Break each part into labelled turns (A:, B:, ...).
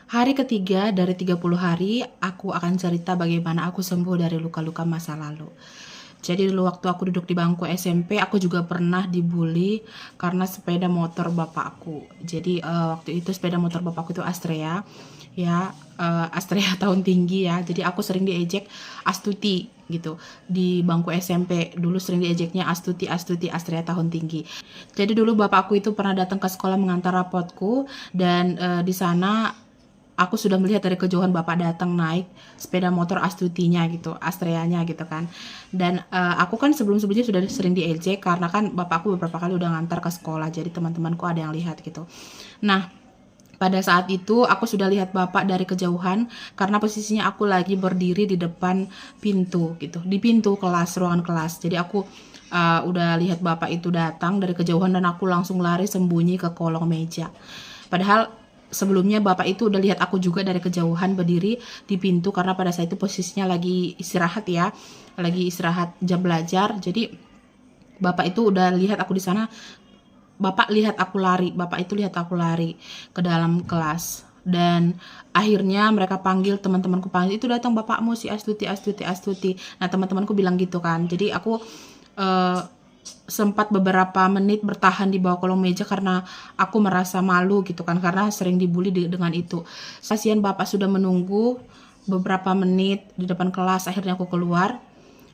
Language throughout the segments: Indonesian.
A: Hari ketiga dari 30 hari, aku akan cerita bagaimana aku sembuh dari luka-luka masa lalu. Jadi dulu waktu aku duduk di bangku SMP, aku juga pernah dibully karena sepeda motor bapakku. Jadi waktu itu sepeda motor bapakku itu Astrea, ya, Astrea tahun tinggi ya. Jadi aku sering diejek Astuti gitu di bangku SMP. Dulu sering diejeknya Astuti, Astuti, Astrea tahun tinggi. Jadi dulu bapakku itu pernah datang ke sekolah mengantar rapotku, dan di sana aku sudah melihat dari kejauhan bapak datang naik sepeda motor Astutinya gitu, Astreanya gitu kan. Dan aku kan sebelum-sebelumnya sudah sering diejek karena kan bapakku beberapa kali udah ngantar ke sekolah, jadi teman-temanku ada yang lihat gitu. Nah, pada saat itu aku sudah lihat bapak dari kejauhan karena posisinya aku lagi berdiri di depan pintu gitu, di pintu kelas, ruangan kelas. Jadi aku udah lihat bapak itu datang dari kejauhan dan aku langsung lari sembunyi ke kolong meja. Padahal sebelumnya bapak itu udah lihat aku juga dari kejauhan berdiri di pintu karena pada saat itu posisinya lagi istirahat ya, lagi istirahat jam belajar. Jadi bapak itu udah lihat aku di sana. Bapak lihat aku lari, bapak itu lihat aku lari ke dalam kelas. Dan akhirnya mereka panggil, teman-temanku panggil, itu datang bapakmu si Astuti, Astuti, Astuti. Nah teman-temanku bilang gitu kan. Jadi aku uh, sempat beberapa menit bertahan di bawah kolong meja karena aku merasa malu gitu kan, karena sering dibully dengan itu. Kasihan bapak sudah menunggu beberapa menit di depan kelas. Akhirnya aku keluar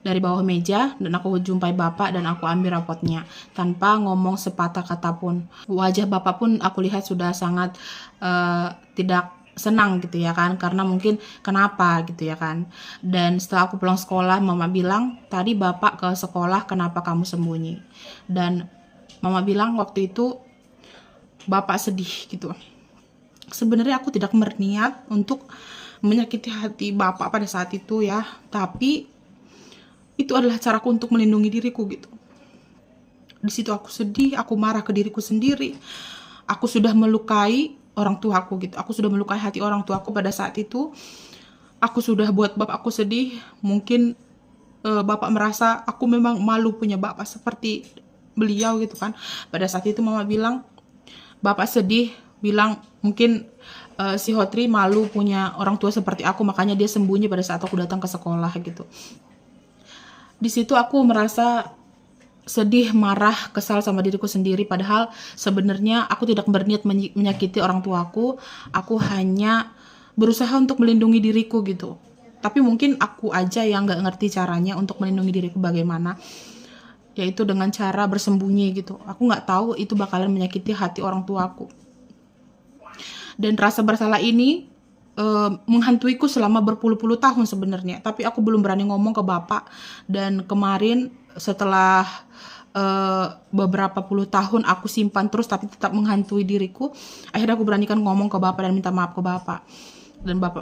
A: dari bawah meja dan aku jumpai bapak dan aku ambil rapotnya tanpa ngomong sepatah kata pun. Wajah bapak pun aku lihat sudah sangat tidak senang gitu ya kan, karena mungkin kenapa gitu ya kan. Dan setelah aku pulang sekolah, mama bilang, tadi bapak ke sekolah kenapa kamu sembunyi. Dan mama bilang waktu itu bapak sedih gitu. Sebenarnya aku tidak berniat untuk menyakiti hati bapak pada saat itu ya, tapi itu adalah caraku untuk melindungi diriku gitu. Di situ aku sedih, aku marah ke diriku sendiri. Aku sudah melukai orang tuaku gitu. Aku sudah melukai hati orang tuaku pada saat itu. Aku sudah buat bapakku sedih. Mungkin bapak merasa aku memang malu punya bapak seperti beliau gitu kan. Pada saat itu mama bilang, bapak sedih, bilang mungkin si Hotri malu punya orang tua seperti aku, makanya dia sembunyi pada saat aku datang ke sekolah gitu. Di situ aku merasa sedih, marah, kesal sama diriku sendiri, padahal sebenarnya aku tidak berniat menyakiti orang tuaku. Aku hanya berusaha untuk melindungi diriku gitu. Tapi mungkin aku aja yang gak ngerti caranya untuk melindungi diriku bagaimana, yaitu dengan cara bersembunyi gitu. Aku gak tahu itu bakalan menyakiti hati orang tuaku. Dan rasa bersalah ini menghantuiku selama berpuluh-puluh tahun sebenarnya, tapi aku belum berani ngomong ke bapak. Dan kemarin setelah beberapa puluh tahun aku simpan terus tapi tetap menghantui diriku, akhirnya aku beranikan ngomong ke bapak dan minta maaf ke bapak.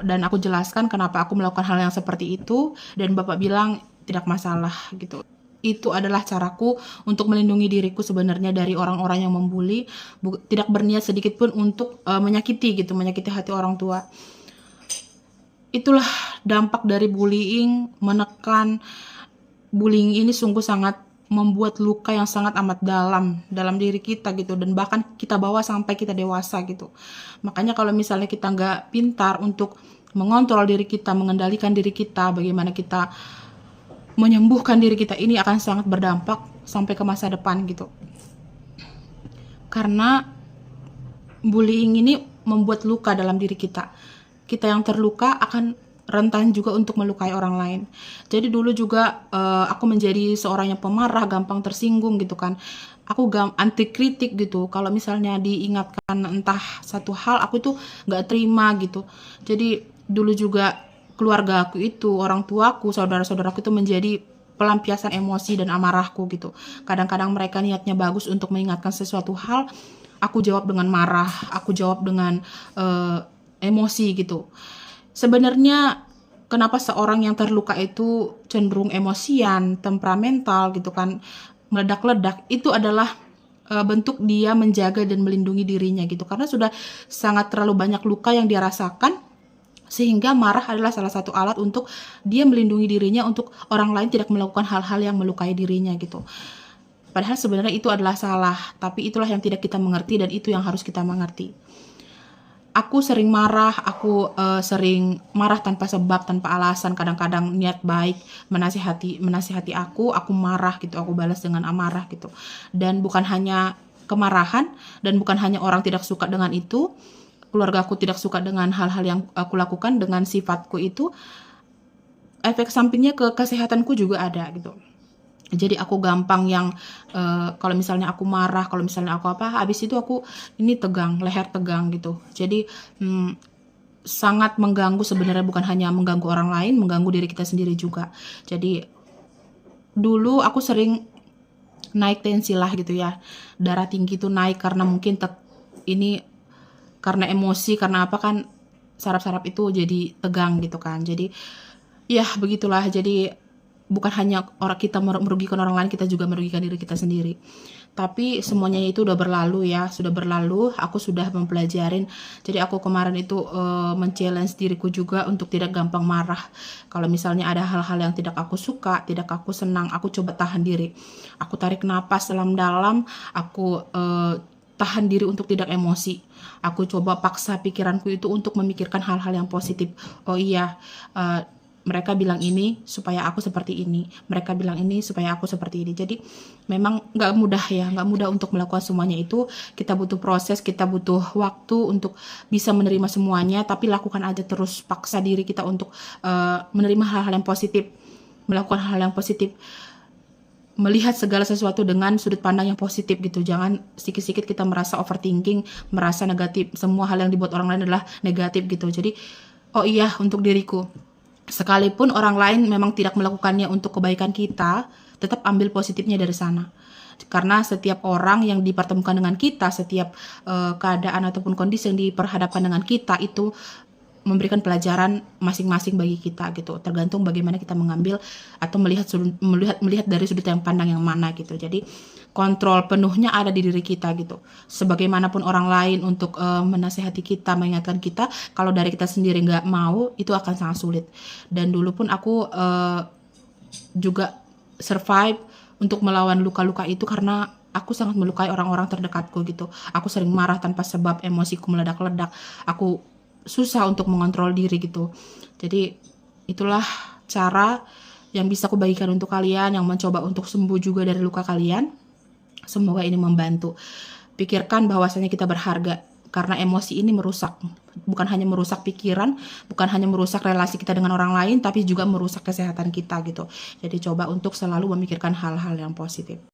A: Dan aku jelaskan kenapa aku melakukan hal yang seperti itu, dan bapak bilang tidak masalah gitu. Itu adalah caraku untuk melindungi diriku sebenarnya dari orang-orang yang membuli, tidak berniat sedikit pun untuk menyakiti hati orang tua. Itulah dampak dari bullying, menekan. Bullying ini sungguh sangat membuat luka yang sangat amat dalam diri kita gitu, dan bahkan kita bawa sampai kita dewasa gitu. Makanya kalau misalnya kita nggak pintar untuk mengontrol diri kita, mengendalikan diri kita, bagaimana kita menyembuhkan diri kita, ini akan sangat berdampak sampai ke masa depan gitu. Karena bullying ini membuat luka dalam diri kita. Kita yang terluka akan rentan juga untuk melukai orang lain. Jadi dulu juga aku menjadi seorang yang pemarah, gampang tersinggung gitu kan. Aku anti kritik gitu. Kalau misalnya diingatkan entah satu hal, aku tuh nggak terima gitu. Jadi dulu juga keluarga aku itu, orang tuaku, saudara-saudaraku itu menjadi pelampiasan emosi dan amarahku gitu. Kadang-kadang mereka niatnya bagus untuk mengingatkan sesuatu hal, aku jawab dengan marah, aku jawab dengan emosi gitu. Sebenarnya kenapa seorang yang terluka itu cenderung emosian, temperamental gitu kan, meledak-ledak, itu adalah bentuk dia menjaga dan melindungi dirinya gitu, karena sudah sangat terlalu banyak luka yang dia rasakan, sehingga marah adalah salah satu alat untuk dia melindungi dirinya untuk orang lain tidak melakukan hal-hal yang melukai dirinya gitu. Padahal sebenarnya itu adalah salah, tapi itulah yang tidak kita mengerti dan itu yang harus kita mengerti. aku sering marah, aku sering marah tanpa sebab, tanpa alasan. Kadang-kadang niat baik menasihati aku marah gitu, aku balas dengan amarah gitu. Dan bukan hanya kemarahan, dan bukan hanya orang tidak suka dengan itu, keluarga aku tidak suka dengan hal-hal yang aku lakukan, dengan sifatku itu, efek sampingnya ke kesehatanku juga ada gitu. Jadi aku gampang yang kalau misalnya aku marah, kalau misalnya aku apa, habis itu aku ini tegang, leher tegang gitu. Jadi sangat mengganggu sebenarnya, bukan hanya mengganggu orang lain, mengganggu diri kita sendiri juga. Jadi dulu aku sering naik tensi lah gitu ya. Darah tinggi tuh naik karena mungkin ini karena emosi, karena apa kan, saraf-saraf itu jadi tegang gitu kan. Jadi ya begitulah. Jadi bukan hanya kita merugikan orang lain, kita juga merugikan diri kita sendiri. Tapi semuanya itu udah berlalu ya, sudah berlalu. Aku sudah mempelajarin. Jadi aku kemarin itu men-challenge diriku juga untuk tidak gampang marah. Kalau misalnya ada hal-hal yang tidak aku suka, tidak aku senang, aku coba tahan diri. Aku tarik napas dalam-dalam, aku tahan diri untuk tidak emosi. Aku coba paksa pikiranku itu untuk memikirkan hal-hal yang positif. Oh iya, mereka bilang ini supaya aku seperti ini, mereka bilang ini supaya aku seperti ini. Jadi memang nggak mudah ya, nggak mudah untuk melakukan semuanya itu. Kita butuh proses, kita butuh waktu untuk bisa menerima semuanya, tapi lakukan aja terus, paksa diri kita untuk menerima hal-hal yang positif, melakukan hal yang positif, melihat segala sesuatu dengan sudut pandang yang positif gitu. Jangan sedikit-sedikit kita merasa overthinking, merasa negatif, semua hal yang dibuat orang lain adalah negatif gitu. Jadi oh iya, untuk diriku, sekalipun orang lain memang tidak melakukannya untuk kebaikan kita, tetap ambil positifnya dari sana. Karena setiap orang yang dipertemukan dengan kita, setiap keadaan ataupun kondisi yang diperhadapkan dengan kita itu memberikan pelajaran masing-masing bagi kita gitu. Tergantung bagaimana kita mengambil atau melihat dari sudut yang pandang yang mana gitu. Jadi kontrol penuhnya ada di diri kita gitu. Sebagaimanapun orang lain untuk menasehati kita, mengingatkan kita, kalau dari kita sendiri nggak mau, itu akan sangat sulit. Dan dulu pun aku juga survive untuk melawan luka-luka itu karena aku sangat melukai orang-orang terdekatku gitu. Aku sering marah tanpa sebab, emosiku meledak-ledak. Aku susah untuk mengontrol diri gitu. Jadi itulah cara yang bisa aku bagikan untuk kalian yang mencoba untuk sembuh juga dari luka kalian. Semoga ini membantu. Pikirkan bahwasanya kita berharga, karena emosi ini merusak, bukan hanya merusak pikiran, bukan hanya merusak relasi kita dengan orang lain, tapi juga merusak kesehatan kita gitu. Jadi coba untuk selalu memikirkan hal-hal yang positif.